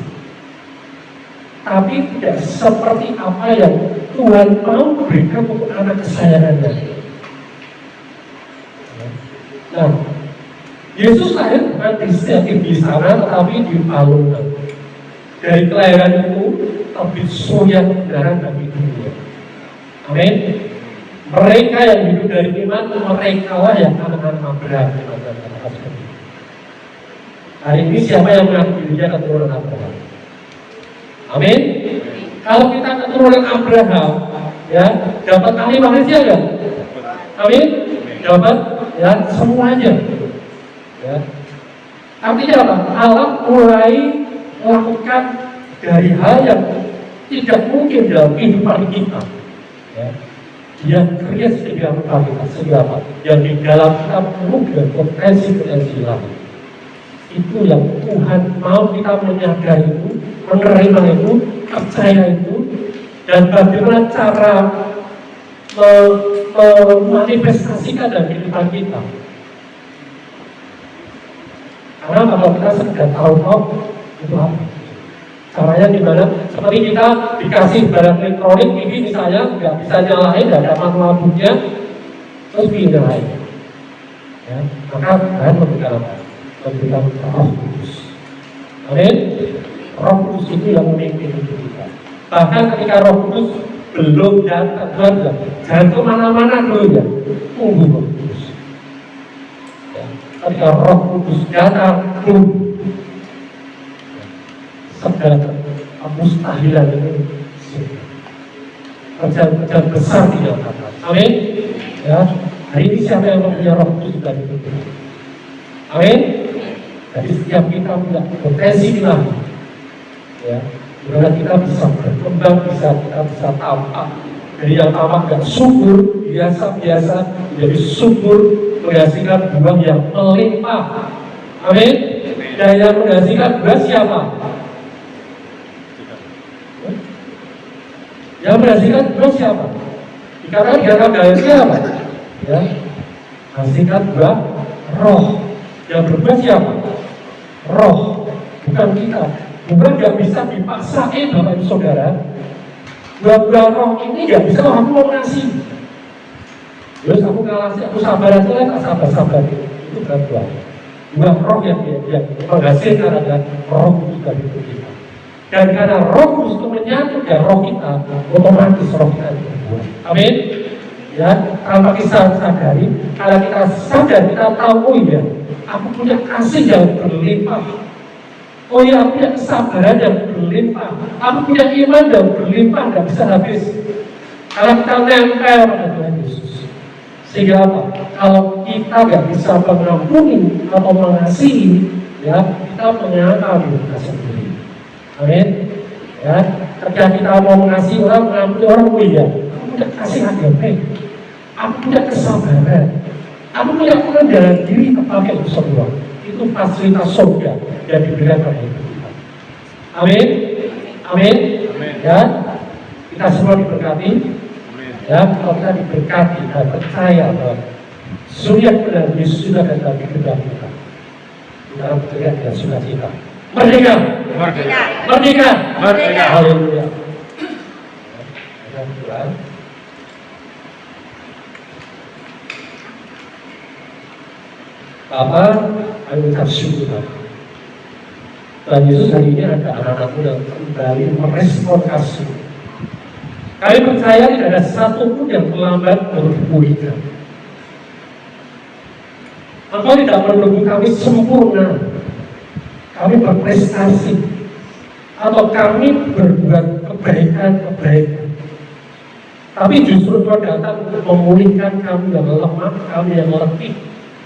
Tapi tidak seperti apa yang Tuhan mau berikan untuk anak kesayangannya. Nah, Yesus lahir bukan di sana, tetapi di alun-alun. Dari kelahiran itu terbit surya kebenaran bagi dunia. Amin. Mereka yang hidup dari iman, mereka lah yang anak-anak Abraham. Hari ini siapa yang mengaku dirinya keturunan Abraham? Amin. Kalau kita keturunan Abraham, ya dapat ahli warisnya enggak? Amin. Dapat ya semuanya. Ya. Artinya apa? Allah mulai melakukan dari hal yang tidak mungkin dalam kehidupan kita. Ya. Dia kreasi sehingga kita sehingga apa? Yang di dalam kita penuh dengan potensi-potensi lain. Itu yang Tuhan mau kita menyadari itu, menerima itu, percaya itu, dan bagaimana cara memanifestasikan dalam kehidupan kita. Karena kalau kita sudah tahu itu apa? Caranya gimana? Seperti kita dikasih barang elektronik, TV misalnya nggak bisa nyalain, nggak ada manualnya, terus nyalain. Ya, maka Tuhan memberikan apa? Memberikan Roh Kudus. Amin. Roh Kudus itu yang memimpin hidup kita. Bahkan ketika Roh Kudus belum datang, Tuhan bilang, jangan kemana-mana dulu ya, tunggu Roh Kudus. Ya, ketika Roh Kudus datang, tunggu. Segala kemustahilan itu kerjaan besar dinyatakan. Amin. Ya, hari ini siapa yang mempunyai Roh Kudus juga itu? Amin. Jadi setiap kita punya potensi ilahi. Ya, dimana kita bisa berkembang, kita bisa tampak dari yang tampak dan subur, biasa-biasa menjadi subur, menghasilkan buah yang melimpah. Amin. Dan yang menghasilkan buah siapa? Yang menghasilkan buah siapa? Dikatakan gagasan siapa? Ya, hasilkan buah roh. Yang berbuah siapa? Roh, bukan kita. Bukan nggak bisa dipaksain, Bapak Ibu Saudara. Buah-buah roh ini nggak bisa aku mau ngasih. Terus aku ngasih, aku sabar aja lah, tak sabar-sabar. Itu bukan buah. Buah roh yang menghasilkan adalah roh Kudus dari kita. Dan karena Roh Kudus itu menyatu dengan roh kita, otomatis roh kita berbuah. Amin. Ya, tanpa kita sadari, kalau kita sadar, kita tahu, oh iya, aku punya kasih yang berlimpah. Oh iya, aku punya kesabaran yang berlimpah. Aku punya iman yang berlimpah, nggak bisa habis. Kalau kita nempel pada Tuhan Yesus, sehingga apa? Kalau kita nggak bisa mengampuni atau mengasihi, ya kita menyangkal diri kita sendiri. Amin. Ya, ketika kita mau mengasihi orang, mengampuni orang, oh iya, aku punya kasih agape, aku punya kesabaran, aku punya pengendalian diri kepada itu semua. Itu fasilitas surga yang diberikan pada hidup kita. Amin. Amin. Ya, kita semua diberkati. Ya, kalau kita diberkati dan percaya bahwa surga benar Yesus sudah datang di dalam kita. Kita berteriak dengan sukacita. Merdeka. Merdeka. Merdeka. Merdeka. Haleluya. Tuhan. Bapa, kami ucap syukur. Tuhan Yesus hari ini ada anak-anakmu yang kembali merespon kasih. Kami percaya tidak ada satupun yang terlambat untuk dipulihkan. Engkau tidak menunggu kami sempurna, kami berprestasi, atau kami berbuat kebaikan-kebaikan. Tapi justru Tuhan datang untuk memulihkan kami yang lemah, kami yang letih,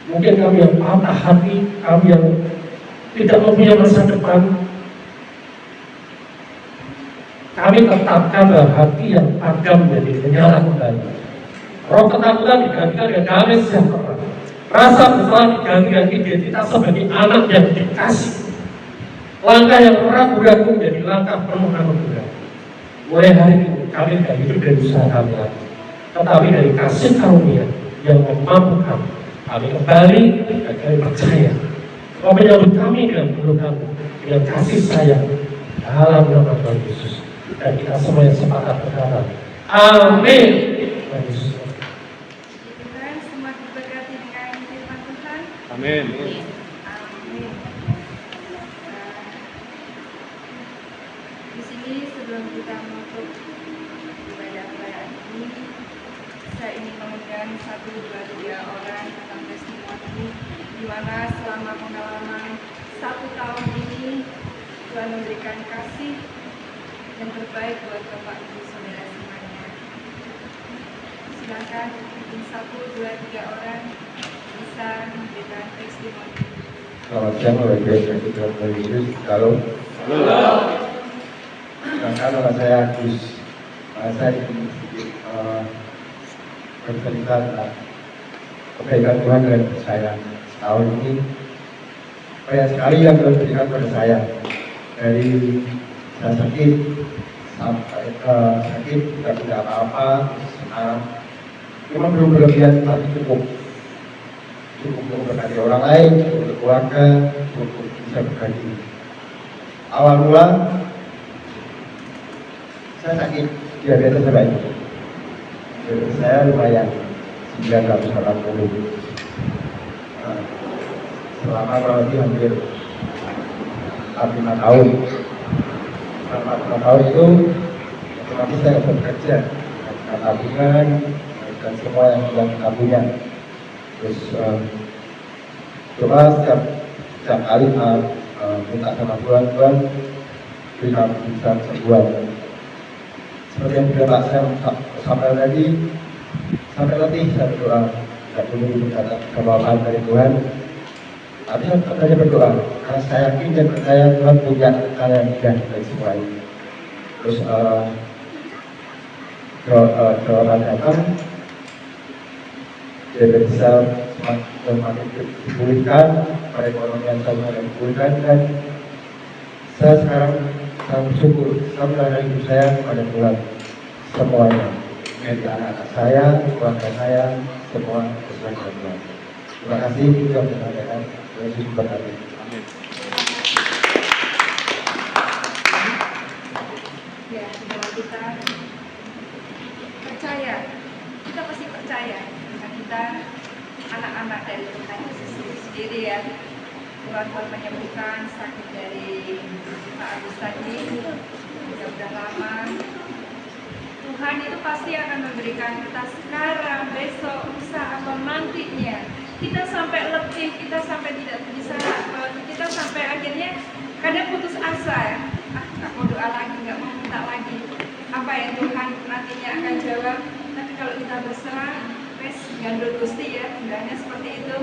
mungkin kami yang patah hati, kami yang tidak mempunyai masa depan. Kami tetapkan dalam hati yang agam menjadi menyala kembali. Roh ketakutan digantikan dengan damai sejahtera. Rasa bersalah digantikan identitas sebagai anak yang dikasih. Langkah yang ragu-ragu menjadi langkah penuh anugerah. Mulai hari ini kami tidak hidup dari usaha kami lagi, tetapi dari kasih karunia yang memampukan kami kembali dan kami percaya. Kau menyambut kami dengan penuh kami, dengan kasih sayang dalam nama Tuhan Yesus. Dan kita semua yang sepakat berkata, amin. Tuhan Yesus. Tuhan semua diberkati dengan firman Tuhan. Amin. Amin. Di sini sebelum kita menutup ibadah perayaan ini, dua, tiga orang dalam testimoni di mana selama pengalaman 1 tahun ini Tuhan memberikan kasih yang terbaik buat Bapak Ibu Saudara semuanya. Silakan mungkin 1, 2, 3 orang bisa memberikan testimoni. Selamat siang, Bapak Ibu yang Tuhan Yesus. Halo. Nama saya Agus. Saya ingin sedikit bercerita tentang kebaikan Tuhan dan saya tahun ini. Banyak sekali yang Tuhan berikan kepada saya. Dari saya sakit sampai sakit tidak apa-apa. Sekarang memang belum berlebihan, tapi cukup berkati orang lain, cukup keluarga, cukup bisa berbagi. Awal mula saya sakit diabetes baik. Saya lumayan 980. Selama kurang lebih hampir 5 tahun. Selama 5 tahun itu otomatis saya bekerja, tabungan dan semua yang kita punya. Terus coba setiap kali minta sama Tuhan berikan bisa sebuah seperti yang sudah saya sampai letih saya berdoa, tidak perlu berkata kemauan dari Tuhan, tapi saya berdoa karena saya yakin dan percaya Tuhan punya hal yang indah dari semua ini. Terus dorongan datang, dia bisa semakin dipulihkan, perekonomian saya semakin dipulihkan, dan saya sekarang sangat bersyukur selama hidup saya kepada Tuhan semuanya, dari anak-anak saya, keluarga saya, semua sesuai dengan Tuhan. Terima kasih, Tuhan menyampaikan, Tuhan Yesus berkati. Amin. Ya, bahwa kita percaya, kita pasti percaya karena kita anak-anak dari Tuhan Yesus itu sendiri ya. Tuhan menyembuhkan sakit dari Pak Agus tadi, sudah lama. Tuhan itu pasti akan memberikan kita sekarang, besok, lusa, atau nantinya. Kita sampai letih, kita sampai tidak bisa, kita sampai akhirnya kadang putus asa. Nggak mau doa lagi, nggak mau minta lagi. Apa yang Tuhan nantinya akan jawab. Tapi kalau kita berserah, gandul Gusti ya, hendaknya seperti itu.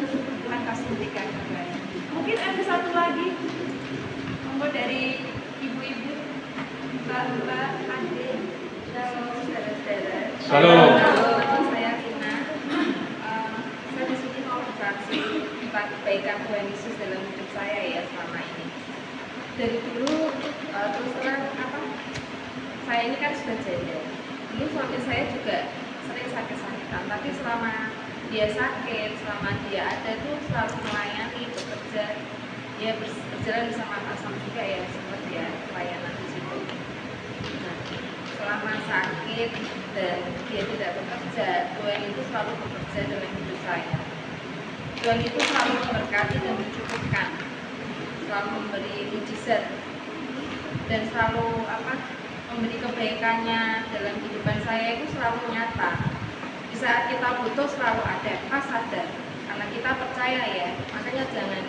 Tuhan pasti berikan terbaik. Mungkin ada satu lagi, monggo dari ibu-ibu, mbak-mbak, adik, shalom, saudara-saudara. Shalom. Saya Tina. Saya di sini mau bersaksi tentang kebaikan Tuhan Yesus dalam hidup saya ya selama ini. Dari dulu terus terang saya ini kan sudah janda. Dulu suami saya juga sering sakit-sakitan, tapi selama dia sakit, selama dia ada tuh selalu melayani, bekerja, dia berjalan bersama atasan juga ya, seperti ya pelayanan di situ. Nah, selama sakit dan dia tidak bekerja, Tuhan itu selalu bekerja dalam hidup saya. Tuhan itu selalu memberkati dan mencukupkan, selalu memberi mujizat dan selalu memberi kebaikannya dalam kehidupan saya itu selalu nyata. Di saat kita butuh selalu ada, pas ada, karena kita percaya ya, makanya jangan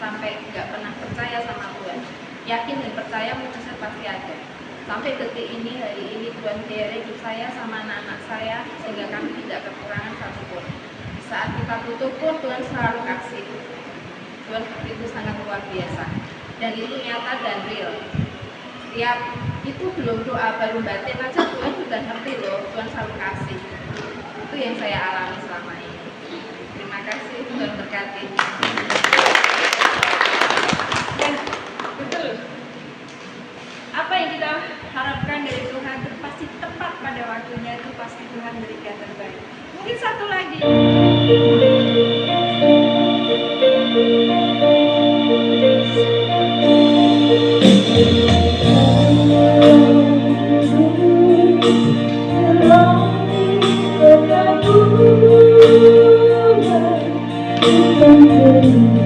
sampai nggak pernah percaya sama Tuhan. Yakin dan percaya mujizat pasti ada. Sampai detik ini, hari ini Tuhan pelihara hidup saya sama anak-anak saya sehingga kami tidak kekurangan satupun. Di saat kita butuh pun Tuhan selalu kasih. Tuhan itu sangat luar biasa dan itu nyata dan real. Setiap itu belum doa, baru batin aja Tuhan sudah ngerti loh, Tuhan selalu kasih. Itu yang saya alami selama ini. Terima kasih, Tuhan berkati. Ya, betul. Apa yang kita harapkan dari Tuhan itu pasti tepat pada waktunya, itu pasti Tuhan berikan terbaik. Mungkin satu lagi. Thank you.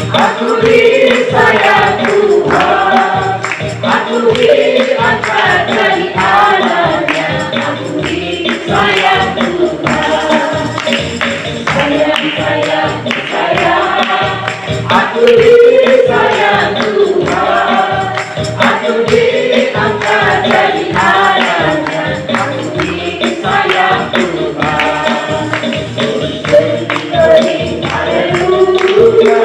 Akui sayang Tuhan, akui angkat dari anaknya. Akui sayang Tuhan, sayang, sayang, sayang. Akui sayang Tuhan, akui angkat dari anaknya. Akui sayang Tuhan. Haleluya,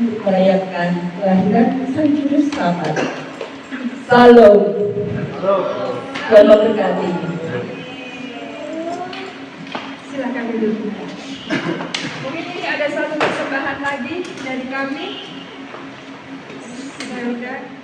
untuk merayakan kelahiran Sang Juru Selamat. Salam. Tuhan memberkati. Silakan duduk. Mungkin ini ada satu persembahan lagi dari kami. Saudara.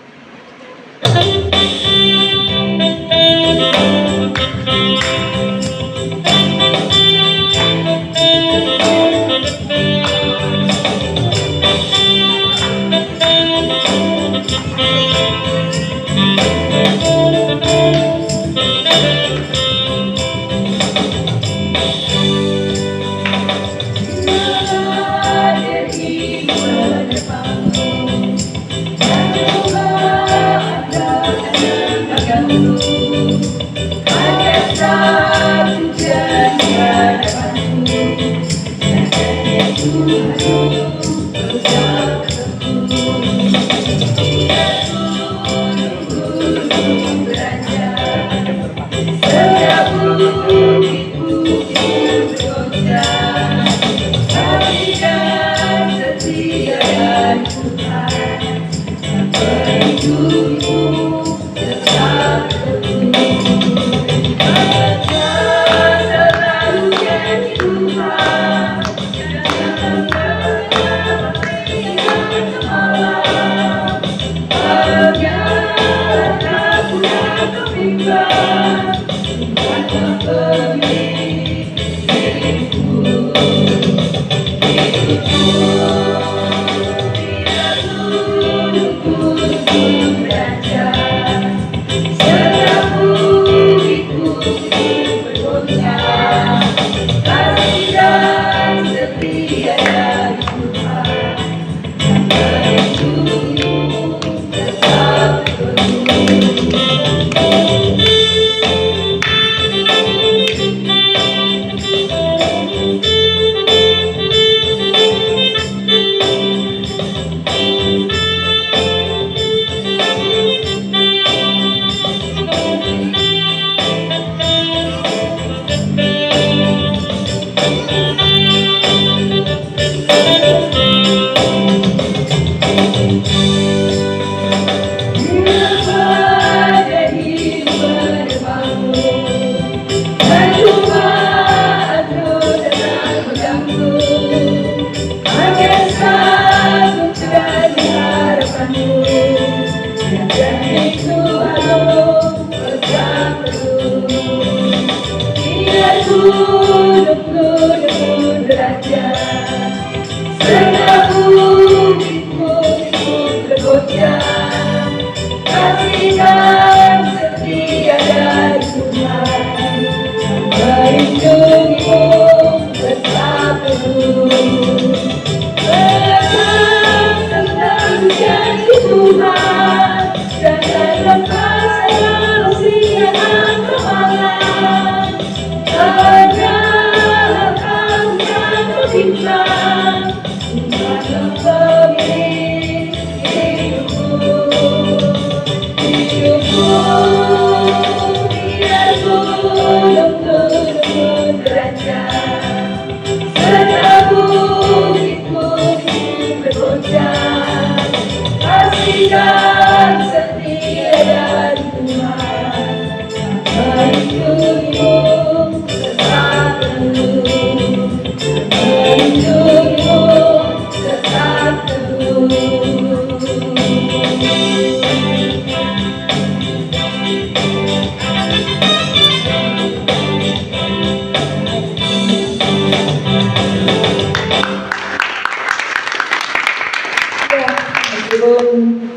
sebelum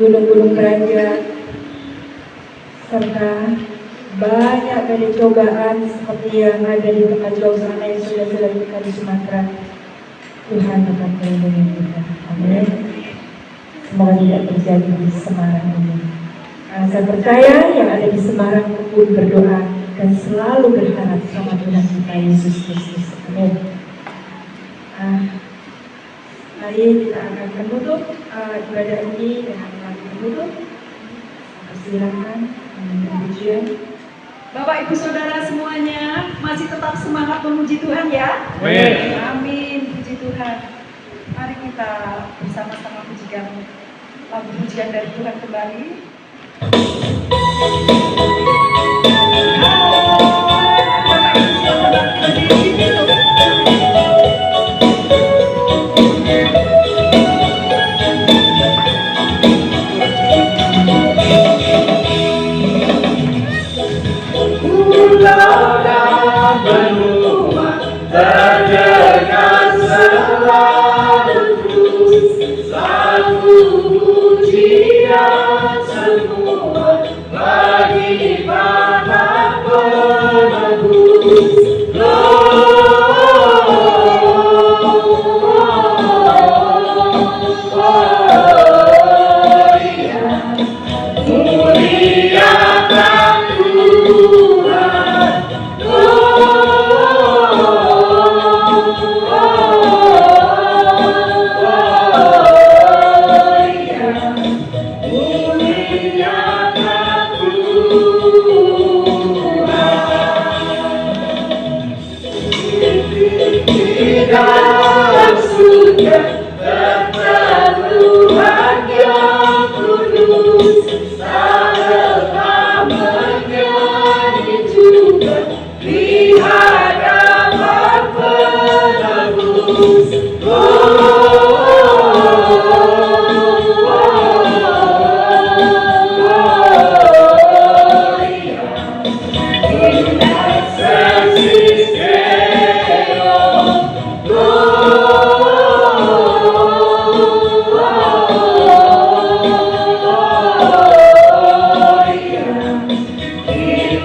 gunung-gunung kerajaan, serta banyak dari cobaan seperti yang ada di tempat jauh sana yang sudah kita di Sumatera. Tuhan akan melindungi kita. Amin. Semoga tidak terjadi di Semarang ini. Saya percaya yang ada di Semarang pun berdoa dan selalu berharap sama Tuhan kita Yesus Kristus. Amin. Mari kita akan menutup ibadah ini dengan lagu penutup. Silakan pujian. Bapak Ibu Saudara semuanya masih tetap semangat memuji Tuhan ya. Amin. Amin, puji Tuhan. Mari kita bersama-sama pujikan lagu pujian dari Tuhan kembali. Bapak Ibu Saudara berdiri di situ. Terdengar selalu terus satu pujian semua bagi Bapa penebus. Gloria, muliakan Tuhan. Dalam surga tetap Tuhan yang kudus, serta menyanyi juga di hadapan penebus. Gloria in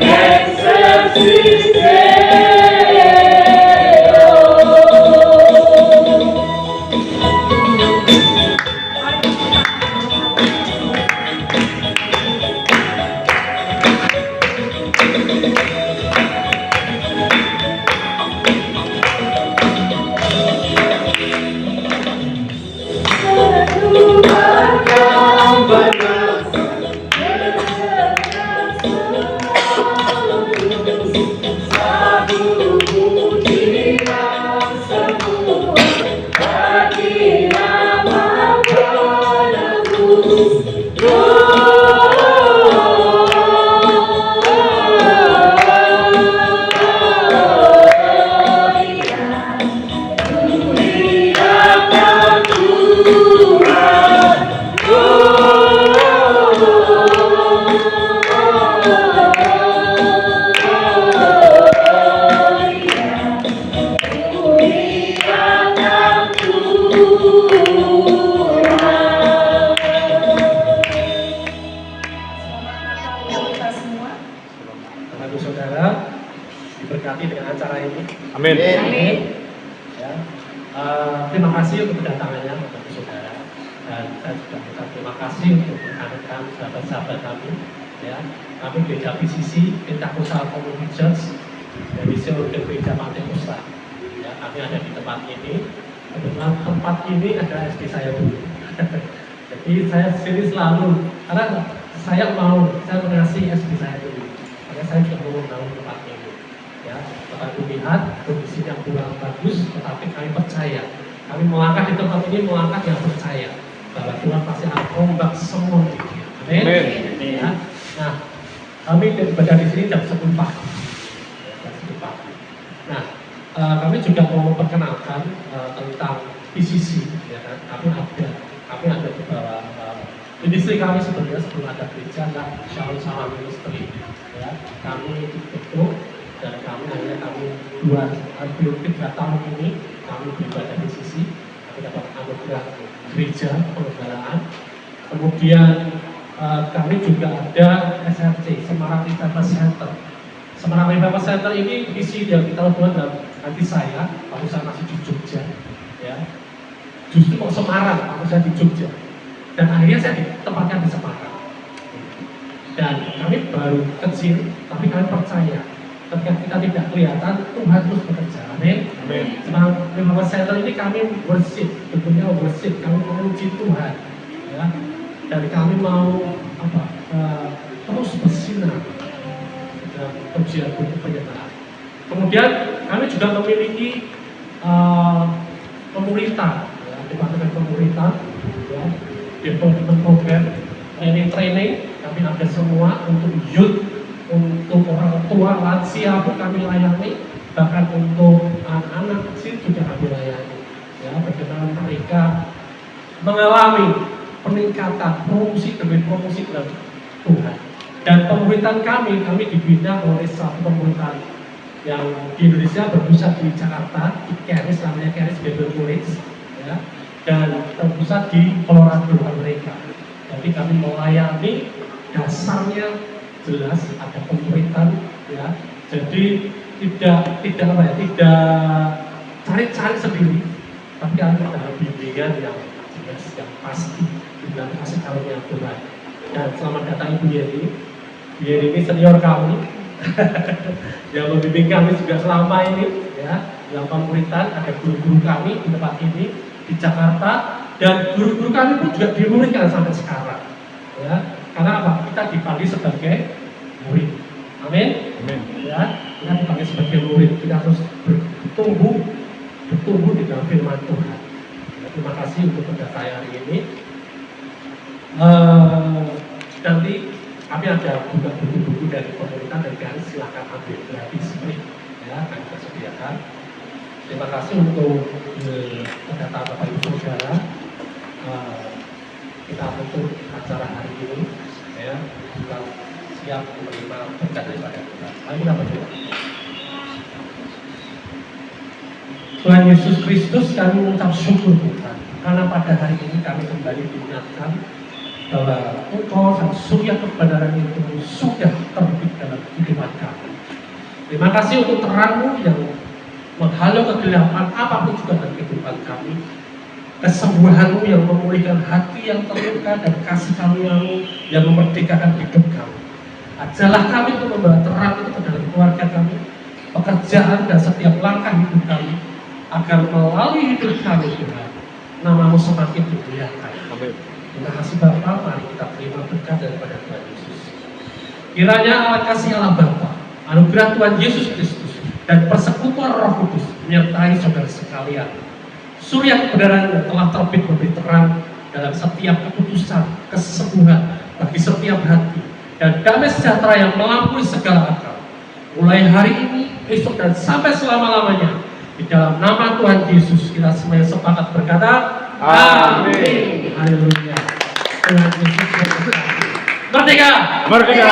excelsis Deo. diberkati dengan acara ini. Amin. Amin. Ya. Terima kasih untuk kedatangannya Bapak Saudara, dan saya juga mengucapkan terima kasih untuk rekan-rekan sahabat-sahabat kami. Ya, kami gereja PCC Pentakosta Community Church dari seluruh gereja Pantai Kosta. Ya, kami ada di tempat ini. Kebetulan tempat ini adalah SD saya dulu. Jadi saya sini selalu karena saya mengasihi SD saya dulu. Karena saya juga mau membangun tempat ini. Ya, Bapak Ibu lihat kondisi yang kurang bagus, tetapi kami percaya. Kami melangkah di tempat ini melangkah yang percaya bahwa Tuhan pasti akan ombak semua itu. Amin. Ya. Nah, kami berada di sini jam 10 pagi. Jam 10 pagi. Nah, kami juga mau memperkenalkan tentang PCC. Ya kan? Kami ada beberapa industri kami sebenarnya sebelum ada gereja, Shalom Salam Ministry. Ya, kami dibentuk dan kami 3 tahun ini kami beribadah di sisi, kami dapat anugerah gereja pengembala. Kemudian kami juga ada SRC, Semarang Revival Center. Semarang Revival Center ini visi yang kita lakukan dalam hati saya, waktu saya masih di Jogja, ya. Justru kok Semarang, waktu saya di Jogja. Dan akhirnya saya ditempatkan di Semarang. Dan kami baru kecil, tapi kami percaya ketika kita tidak kelihatan, Tuhan terus bekerja. Amin. Semarang Revival Center ini kami worship, tentunya worship, kami memuji Tuhan, ya. Dan kami mau terus bersinar dalam pujian penyertaan. Kemudian kami juga memiliki pemerintah, ya, departemen pemerintah, ya, development program, training kami ada semua untuk youth, untuk orang tua, lansia pun kami layani, bahkan untuk anak-anak kecil juga kami layani. Ya, bagaimana mereka mengalami peningkatan promosi demi promosi dalam Tuhan. Dan pemerintahan kami dibina oleh satu pemerintahan yang di Indonesia berpusat di Jakarta, di Keris, namanya Keris Bible College, ya, dan terpusat di Colorado, Amerika. Jadi kami melayani, dasarnya jelas ada pemerintahan, ya. Jadi tidak cari-cari sendiri, tapi kami ada bimbingan yang jelas, yang pasti dengan kasih karunia Tuhan. Dan selamat datang Ibu Yeri. Ibu Yeri ini senior kami yang membimbing kami juga selama ini, ya, dalam pemerintahan. Ada guru-guru kami di tempat ini di Jakarta, dan guru-guru kami pun juga dimuridkan sampai sekarang, ya. Karena apa? Kita dipanggil sebagai murid. Amin. Ya, kita dipanggil sebagai murid. Kita harus bertumbuh di dalam firman Tuhan. Ya, terima kasih untuk pendataan hari ini. Nanti kami ada juga buku-buku dari pemerintah dan garis, silakan ambil gratis, ya, kami persediakan. Terima kasih untuk pendataan Bapak Ibu Saudara. Kita tutup acara hari ini, ya, kita siap menerima berkat daripada Tuhan. Mari kita berdoa. Tuhan Yesus Kristus, kami mengucap syukur Tuhan, karena pada hari ini kami kembali diingatkan bahwa Engkau sang surya kebenaran itu sudah terbit dalam kehidupan kami. Terima kasih untuk terang-Mu yang menghalau kegelapan apapun juga dalam kehidupan kami. Kesembuhan-Mu yang memulihkan hati yang terluka, dan kasih karunia-Mu yang memerdekakan hidup kami. Ajarlah kami untuk membawa terang itu ke dalam keluarga kami, pekerjaan dan setiap langkah hidup kami, agar melalui hidup kami Tuhan, nama-Mu semakin dimuliakan. Terima kasih Bapa, mari kita terima berkat daripada Tuhan Yesus. Kiranya Allah kasih Allah Bapa, anugerah Tuhan Yesus Kristus, dan persekutuan Roh Kudus menyertai saudara sekalian. Surya kebenaran yang telah terbit memberi terang dalam setiap keputusan, kesembuhan bagi setiap hati, dan damai sejahtera yang melampaui segala akal. Mulai hari ini, besok, dan sampai selama-lamanya, di dalam nama Tuhan Yesus kita semuanya sepakat berkata, Amin. Haleluya. Tuhan Yesus berkata, Merdeka!